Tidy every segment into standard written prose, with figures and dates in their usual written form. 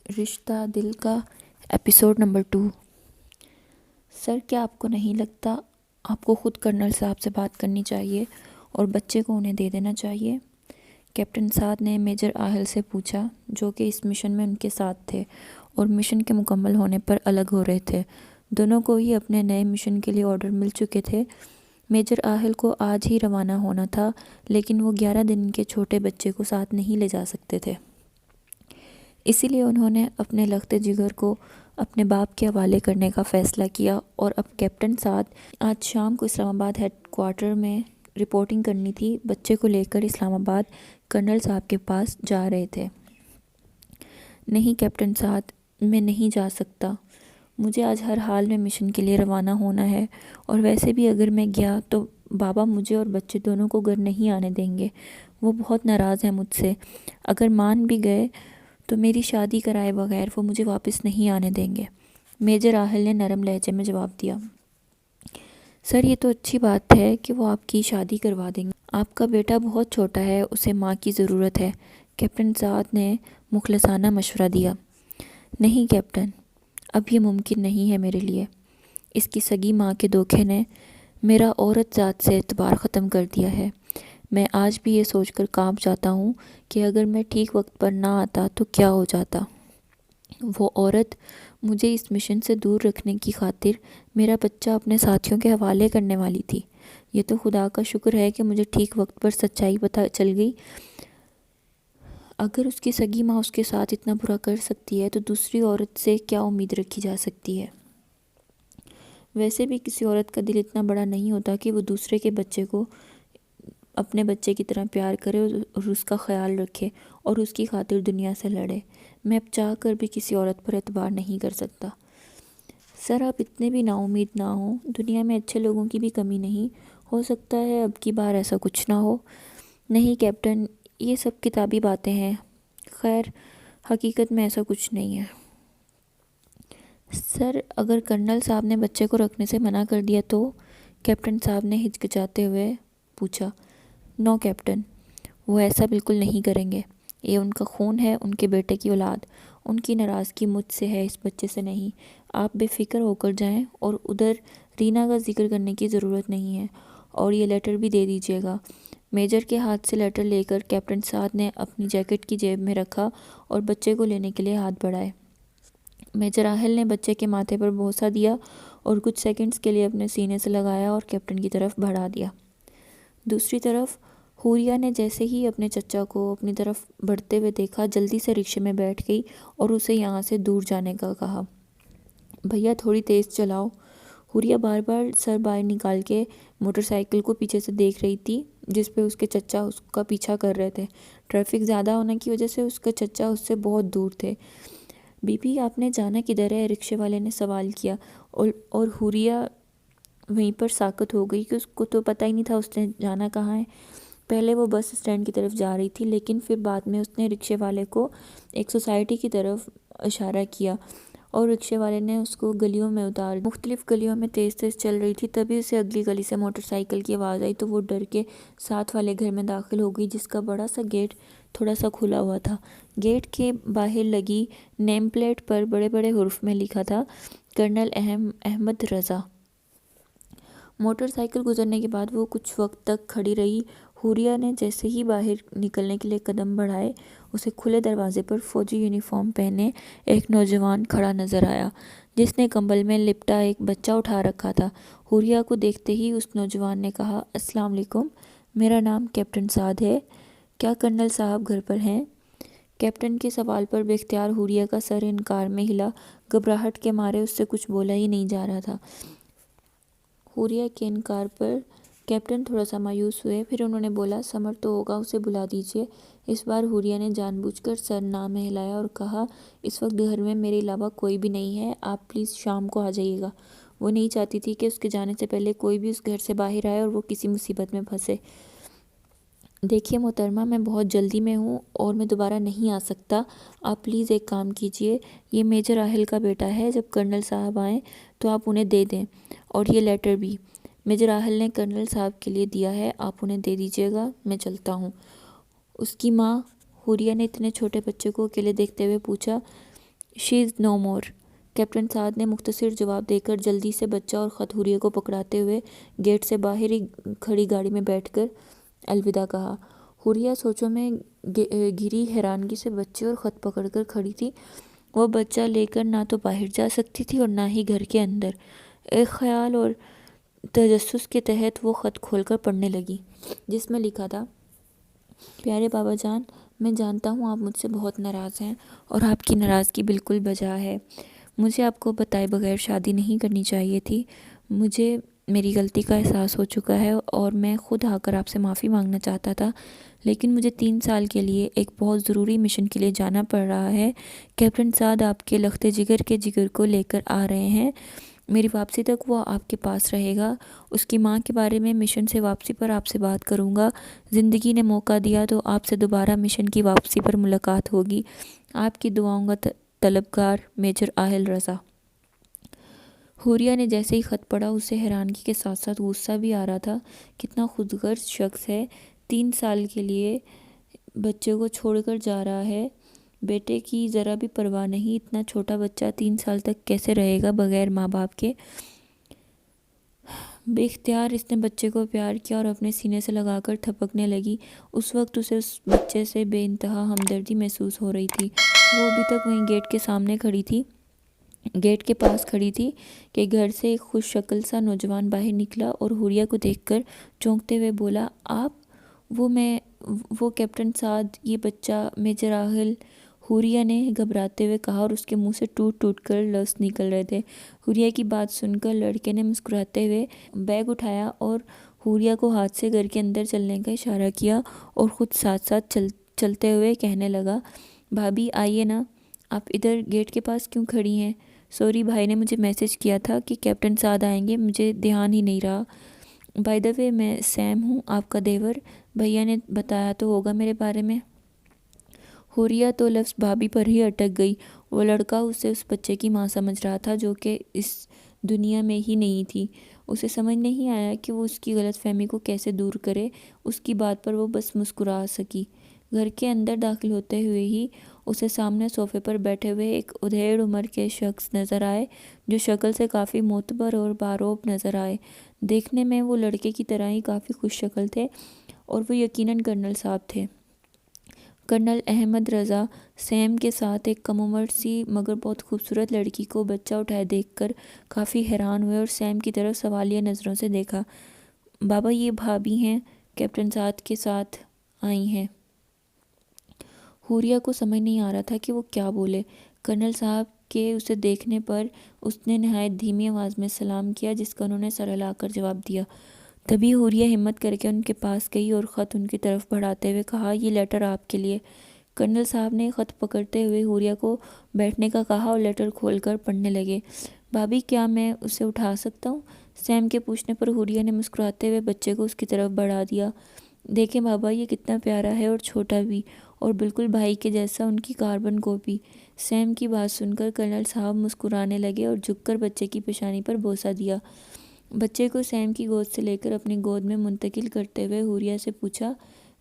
رشتہ دل کا ایپیسوڈ نمبر 2۔ سر، کیا آپ کو نہیں لگتا آپ کو خود کرنل صاحب سے بات کرنی چاہیے اور بچے کو انہیں دے دینا چاہیے؟ کیپٹن سعد نے میجر آہل سے پوچھا، جو کہ اس مشن میں ان کے ساتھ تھے اور مشن کے مکمل ہونے پر الگ ہو رہے تھے۔ دونوں کو ہی اپنے نئے مشن کے لیے آرڈر مل چکے تھے۔ میجر آہل کو آج ہی روانہ ہونا تھا، لیکن وہ 11 دن کے چھوٹے بچے کو ساتھ نہیں لے جا سکتے تھے۔ اسی لیے انہوں نے اپنے لخت جگر کو اپنے باپ کے حوالے کرنے کا فیصلہ کیا اور اب کیپٹن سعد آج شام کو اسلام آباد ہیڈ کوارٹر میں رپورٹنگ کرنی تھی۔ بچے کو لے کر اسلام آباد کرنل صاحب کے پاس جا رہے تھے۔ نہیں کیپٹن سعد، میں نہیں جا سکتا۔ مجھے آج ہر حال میں مشن کے لیے روانہ ہونا ہے، اور ویسے بھی اگر میں گیا تو بابا مجھے اور بچے دونوں کو گھر نہیں آنے دیں گے۔ وہ بہت ناراض ہیں مجھ سے۔ اگر مان بھی گئے تو میری شادی کرائے بغیر وہ مجھے واپس نہیں آنے دیں گے۔ میجر آہل نے نرم لہجے میں جواب دیا۔ سر، یہ تو اچھی بات ہے کہ وہ آپ کی شادی کروا دیں گے۔ آپ کا بیٹا بہت چھوٹا ہے، اسے ماں کی ضرورت ہے، کیپٹن سعد نے مخلصانہ مشورہ دیا۔ نہیں کیپٹن، اب یہ ممکن نہیں ہے میرے لیے۔ اس کی سگی ماں کے دھوکے نے میرا عورت ذات سے اعتبار ختم کر دیا ہے۔ میں آج بھی یہ سوچ کر کانپ جاتا ہوں کہ اگر میں ٹھیک وقت پر نہ آتا تو کیا ہو جاتا۔ وہ عورت مجھے اس مشن سے دور رکھنے کی خاطر میرا بچہ اپنے ساتھیوں کے حوالے کرنے والی تھی۔ یہ تو خدا کا شکر ہے کہ مجھے ٹھیک وقت پر سچائی پتہ چل گئی۔ اگر اس کی سگی ماں اس کے ساتھ اتنا برا کر سکتی ہے تو دوسری عورت سے کیا امید رکھی جا سکتی ہے؟ ویسے بھی کسی عورت کا دل اتنا بڑا نہیں ہوتا کہ وہ دوسرے کے بچے کو اپنے بچے کی طرح پیار کرے اور اس کا خیال رکھے اور اس کی خاطر دنیا سے لڑے۔ میں اب چاہ کر بھی کسی عورت پر اعتبار نہیں کر سکتا۔ سر، آپ اتنے بھی نا امید نہ ہوں۔ دنیا میں اچھے لوگوں کی بھی کمی نہیں۔ ہو سکتا ہے اب کی بار ایسا کچھ نہ ہو۔ نہیں کیپٹن، یہ سب کتابی باتیں ہیں۔ خیر، حقیقت میں ایسا کچھ نہیں ہے۔ سر، اگر کرنل صاحب نے بچے کو رکھنے سے منع کر دیا تو؟ کیپٹن صاحب نے ہچکچاتے ہوئے پوچھا۔ نو کیپٹن، وہ ایسا بالکل نہیں کریں گے۔ یہ ان کا خون ہے، ان کے بیٹے کی اولاد۔ ان کی ناراضگی مجھ سے ہے، اس بچے سے نہیں۔ آپ بے فکر ہو کر جائیں اور ادھر رینا کا ذکر کرنے کی ضرورت نہیں ہے۔ اور یہ لیٹر بھی دے دیجیے گا۔ میجر کے ہاتھ سے لیٹر لے کر کیپٹن سعد نے اپنی جیکٹ کی جیب میں رکھا اور بچے کو لینے کے لیے ہاتھ بڑھائے۔ میجر آہل نے بچے کے ماتھے پر بوسہ دیا اور کچھ سیکنڈز کے لیے اپنے سینے سے لگایا اور کیپٹن کی طرف بڑھا دیا۔ دوسری طرف حوریہ نے جیسے ہی اپنے چچا کو اپنی طرف بڑھتے ہوئے دیکھا، جلدی سے رکشے میں بیٹھ گئی اور اسے یہاں سے دور جانے کا کہا۔ بھیا تھوڑی تیز چلاؤ۔ حوریہ بار بار سر باہر نکال کے موٹر سائیکل کو پیچھے سے دیکھ رہی تھی جس پہ اس کے چچا اس کا پیچھا کر رہے تھے۔ ٹریفک زیادہ ہونے کی وجہ سے اس کے چچا اس سے بہت دور تھے۔ بی بی، آپ نے جانا کدھر ہے؟ رکشے والے نے سوال کیا اور حوریہ وہیں پر ساکت ہو گئی کہ اس کو تو پتہ ہی نہیں تھا اس نے جانا کہاں ہے۔ پہلے وہ بس اسٹینڈ کی طرف جا رہی تھی، لیکن پھر بعد میں اس نے رکشے والے کو ایک سوسائٹی کی طرف اشارہ کیا اور رکشے والے نے اس کو گلیوں میں اتار دیا۔ مختلف گلیوں میں تیز تیز چل رہی تھی، تبھی اسے اگلی گلی سے موٹر سائیکل کی آواز آئی تو وہ ڈر کے ساتھ والے گھر میں داخل ہو گئی، جس کا بڑا سا گیٹ تھوڑا سا کھلا ہوا تھا۔ گیٹ کے باہر لگی نیم پلیٹ پر بڑے بڑے حروف میں لکھا تھا، colonel Ahmad Raza. Motor cycle گزرنے کے بعد وہ کچھ وقت تک کھڑی رہی۔ حوریہ نے جیسے ہی باہر نکلنے کے لیے قدم بڑھائے، اسے کھلے دروازے پر فوجی یونیفارم پہنے ایک نوجوان کھڑا نظر آیا، جس نے کمبل میں لپٹا ایک بچہ اٹھا رکھا تھا۔ حوریہ کو دیکھتے ہی اس نوجوان نے کہا، السلام علیکم، میرا نام کیپٹن سعد ہے، کیا کرنل صاحب گھر پر ہیں؟ کیپٹن کے سوال پر بے اختیار حوریہ کا سر انکار میں ہلا۔ گھبراہٹ کے مارے اس سے کچھ بولا ہی نہیں جا رہا تھا۔ حوریہ کے انکار پر کیپٹن تھوڑا سا مایوس ہوئے، پھر انہوں نے بولا، سمر تو ہوگا، اسے بلا دیجیے۔ اس بار حوریہ نے جان بوجھ کر سر نہ ہلایا اور کہا، اس وقت گھر میں میرے علاوہ کوئی بھی نہیں ہے، آپ پلیز شام کو آ جائیے گا۔ وہ نہیں چاہتی تھی کہ اس کے جانے سے پہلے کوئی بھی اس گھر سے باہر آئے اور وہ کسی مصیبت میں پھنسے۔ دیکھیے محترمہ، میں بہت جلدی میں ہوں اور میں دوبارہ نہیں آ سکتا۔ آپ پلیز ایک کام کیجیے، یہ میجر آہل کا بیٹا ہے، جب کرنل صاحب آئیں تو آپ انہیں دے دیں، اور یہ لیٹر بھی میجر آہل نے کرنل صاحب کے لیے دیا ہے، آپ انہیں دے دیجیے گا، میں چلتا ہوں۔ اس کی ماں؟ حوریہ نے اتنے چھوٹے بچے کو اکیلے دیکھتے ہوئے پوچھا۔ شی از نو مور، کیپٹن سعد نے مختصر جواب دے کر جلدی سے بچہ اور خط حوریہ کو پکڑاتے ہوئے گیٹ سے باہر ہی کھڑی گاڑی میں بیٹھ کر الوداع کہا۔ حوریہ سوچوں میں گھری حیرانگی سے بچے اور خط پکڑ کر کھڑی تھی۔ وہ بچہ لے کر نہ تو باہر جا سکتی تھی اور نہ ہی گھر کے اندر۔ ایک خیال اور تجسس کے تحت وہ خط کھول کر پڑھنے لگی، جس میں لکھا تھا: پیارے بابا جان، میں جانتا ہوں آپ مجھ سے بہت ناراض ہیں اور آپ کی ناراضگی بالکل بجا ہے۔ مجھے آپ کو بتائے بغیر شادی نہیں کرنی چاہیے تھی۔ مجھے میری غلطی کا احساس ہو چکا ہے اور میں خود آ کر آپ سے معافی مانگنا چاہتا تھا، لیکن مجھے 3 سال کے لیے ایک بہت ضروری مشن کے لیے جانا پڑ رہا ہے۔ کیپٹن سعد آپ کے لخت جگر کے جگر کو لے کر آ رہے ہیں۔ میری واپسی تک وہ آپ کے پاس رہے گا۔ اس کی ماں کے بارے میں مشن سے واپسی پر آپ سے بات کروں گا۔ زندگی نے موقع دیا تو آپ سے دوبارہ مشن کی واپسی پر ملاقات ہوگی۔ آپ کی دعاؤں کا طلبگار، میجر آہل رضا۔ حوریہ نے جیسے ہی خط پڑھا اسے حیرانگی کے ساتھ ساتھ غصہ بھی آ رہا تھا۔ کتنا خود غرض شخص ہے، 3 سال کے لیے بچے کو چھوڑ کر جا رہا ہے۔ بیٹے کی ذرا بھی پرواہ نہیں۔ اتنا چھوٹا بچہ 3 سال تک کیسے رہے گا بغیر ماں باپ کے؟ بے اختیار اس نے بچے کو پیار کیا اور اپنے سینے سے لگا کر تھپکنے لگی۔ اس وقت اسے اس بچے سے بے انتہا ہمدردی محسوس ہو رہی تھی۔ وہ ابھی تک وہیں گیٹ کے پاس کھڑی تھی کہ گھر سے ایک خوش شکل سا نوجوان باہر نکلا اور حوریہ کو دیکھ کر چونکتے ہوئے بولا: آپ؟ وہ کیپٹن سعد، یہ بچہ میجر آہل، حوریہ نے گھبراتے ہوئے کہا اور اس کے منہ سے ٹوٹ ٹوٹ کر لفظ نکل رہے تھے۔ حوریہ کی بات سن کر لڑکے نے مسکراتے ہوئے بیگ اٹھایا اور حوریہ کو ہاتھ سے گھر کے اندر چلنے کا اشارہ کیا اور خود ساتھ ساتھ چلتے ہوئے کہنے لگا: بھابھی آئیے نا، آپ ادھر گیٹ کے پاس کیوں کھڑی ہیں؟ سوری، بھائی نے مجھے میسج کیا تھا کہ کیپٹن سعد آئیں گے، مجھے دھیان ہی نہیں رہا۔ بائی دا وے، میں سیم ہوں، آپ کا دیور۔ بھیا نے بتایا تو ہوگا میرے بارے میں۔ حوریہ تو لفظ بھابھی پر ہی اٹک گئی۔ وہ لڑکا اسے اس بچے کی ماں سمجھ رہا تھا جو کہ اس دنیا میں ہی نہیں تھی۔ اسے سمجھ نہیں آیا کہ وہ اس کی غلط فہمی کو کیسے دور کرے۔ اس کی بات پر وہ بس مسکرا سکی۔ گھر کے اندر داخل ہوتے ہوئے ہی اسے سامنے صوفے پر بیٹھے ہوئے ایک ادھیڑ عمر کے شخص نظر آئے جو شکل سے کافی معتبر اور باروب نظر آئے۔ دیکھنے میں وہ لڑکے کی طرح ہی کافی خوش شکل تھے اور وہ یقیناً کرنل صاحب تھے۔ کرنل احمد رضا سیم کے ساتھ ایک کم عمر سی مگر بہت خوبصورت لڑکی کو بچہ اٹھائے دیکھ کر کافی حیران ہوئے اور سیم کی طرف سوالیہ نظروں سے دیکھا۔ بابا، یہ بھابھی ہیں، کیپٹن سعد کے ساتھ آئی ہیں۔ حوریہ کو سمجھ نہیں آ رہا تھا کہ وہ کیا بولے۔ کرنل صاحب کے اسے دیکھنے پر اس نے نہایت دھیمی آواز میں سلام کیا، جس کا انہوں نے سر ہلا کر جواب دیا۔ تبھی حوریہ ہمت کر کے ان کے پاس گئی اور خط ان کی طرف بڑھاتے ہوئے کہا: یہ لیٹر آپ کے لیے۔ کرنل صاحب نے خط پکڑتے ہوئے حوریہ کو بیٹھنے کا کہا اور لیٹر کھول کر پڑھنے لگے۔ بھابھی، کیا میں اسے اٹھا سکتا ہوں؟ سیم کے پوچھنے پر حوریہ نے مسکراتے ہوئے بچے کو اس کی طرف بڑھا دیا۔ دیکھیں بابا، یہ کتنا پیارا ہے اور چھوٹا بھی، اور بالکل بھائی کے جیسا، ان کی کاربن کاپی۔ سیم کی بات سن کر کرنل صاحب مسکرانے لگے اور جھک کر بچے کی پیشانی پر بوسہ دیا۔ بچے کو سیم کی گود سے لے کر اپنی گود میں منتقل کرتے ہوئے حوریہ سے پوچھا: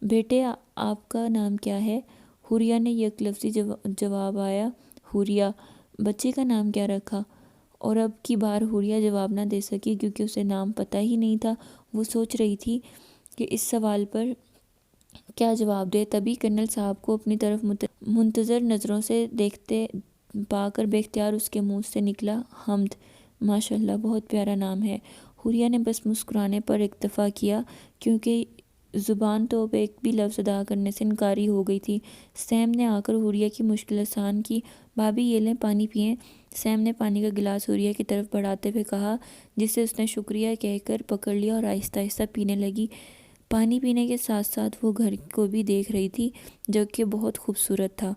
بیٹے، آپ کا نام کیا ہے؟ حوریہ نے یک لفظی جواب آیا: حوریہ۔ بچے کا نام کیا رکھا؟ اور اب کی بار حوریہ جواب نہ دے سکی کیونکہ اسے نام پتہ ہی نہیں تھا۔ وہ سوچ رہی تھی کہ اس سوال پر کیا جواب دے۔ تبھی کرنل صاحب کو اپنی طرف منتظر نظروں سے دیکھتے پا کر بے اختیار اس کے منہ سے نکلا: حمد۔ ماشاءاللہ، بہت پیارا نام ہے۔ حوریہ نے بس مسکرانے پر اکتفا کیا کیونکہ زبان تو اب ایک بھی لفظ ادا کرنے سے انکاری ہو گئی تھی۔ سیم نے آ کر حوریہ کی مشکل آسان کی۔ بھابھی، یہ لیں، پانی پئیں۔ سیم نے پانی کا گلاس حوریہ کی طرف بڑھاتے ہوئے کہا، جسے اس نے شکریہ کہہ کر پکڑ لیا اور آہستہ آہستہ پینے لگی۔ پانی پینے کے ساتھ ساتھ وہ گھر کو بھی دیکھ رہی تھی جو کہ بہت خوبصورت تھا۔